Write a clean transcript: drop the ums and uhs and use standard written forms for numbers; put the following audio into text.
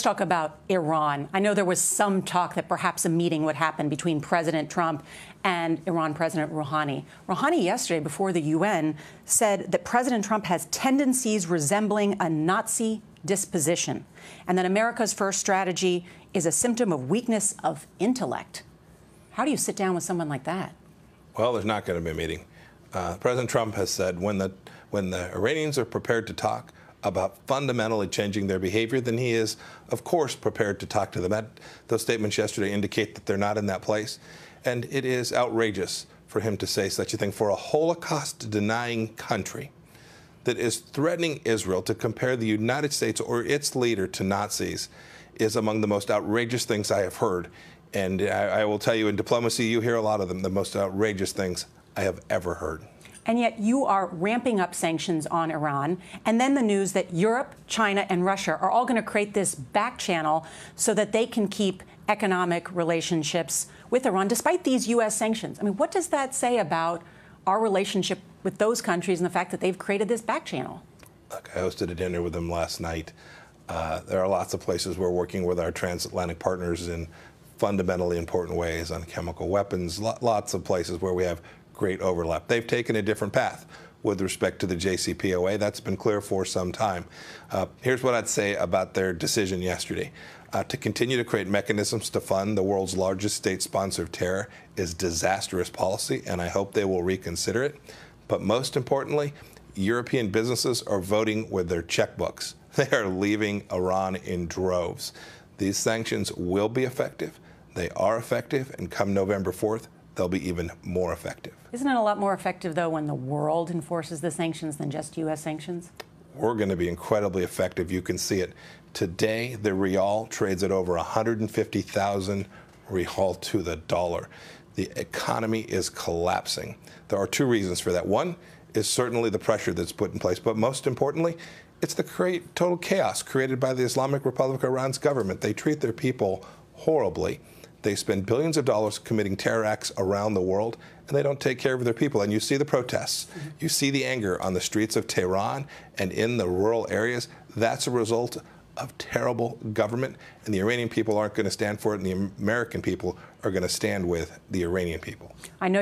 let's talk about Iran. I know there was some talk that perhaps a meeting would happen between President Trump and Iran President Rouhani. Rouhani yesterday before the UN said that President Trump has tendencies resembling a Nazi disposition, and that America's first strategy is a symptom of weakness of intellect. How do you sit down with someone like that? Well, there's not going to be a meeting. President Trump has said when the Iranians are prepared to talk about fundamentally changing their behavior, then he is, of course, prepared to talk to them. Those statements yesterday indicate that they're not in that place. And it is outrageous for him to say such a thing for a Holocaust-denying country that is threatening Israel. To compare the United States or its leader to Nazis is among the most outrageous things I have heard. And I will tell you, in diplomacy, you hear a lot of them, the most outrageous things I have ever heard. And yet you are ramping up sanctions on Iran. And then the news that Europe, China, and Russia are all going to create this back channel so that they can keep economic relationships with Iran, despite these U.S. sanctions. I mean, what does that say about our relationship with those countries and the fact that they've created this back channel? Look, I hosted a dinner with them last night. There are lots of places we're working with our transatlantic partners in fundamentally important ways on chemical weapons, lots of places where we have great overlap. They've taken a different path with respect to the JCPOA. That's been clear for some time. Here's what I'd say about their decision yesterday. To continue to create mechanisms to fund the world's largest state sponsor of terror is disastrous policy, and I hope they will reconsider it. But most importantly, European businesses are voting with their checkbooks. They are leaving Iran in droves. These sanctions will be effective. They are effective, and come November 4th, they'll be even more effective. Isn't it a lot more effective, though, when the world enforces the sanctions than just U.S. sanctions? We're going to be incredibly effective. You can see it. Today, the rial trades at over 150,000 rial to the dollar. The economy is collapsing. There are two reasons for that. One is certainly the pressure that's put in place, but most importantly, it's the total chaos created by the Islamic Republic of Iran's government. They treat their people horribly. They spend billions of dollars committing terror acts around the world, and they don't take care of their people. And you see the protests. You see the anger on the streets of Tehran and in the rural areas. That's a result of terrible government, and the Iranian people aren't going to stand for it, and the American people are going to stand with the Iranian people. I know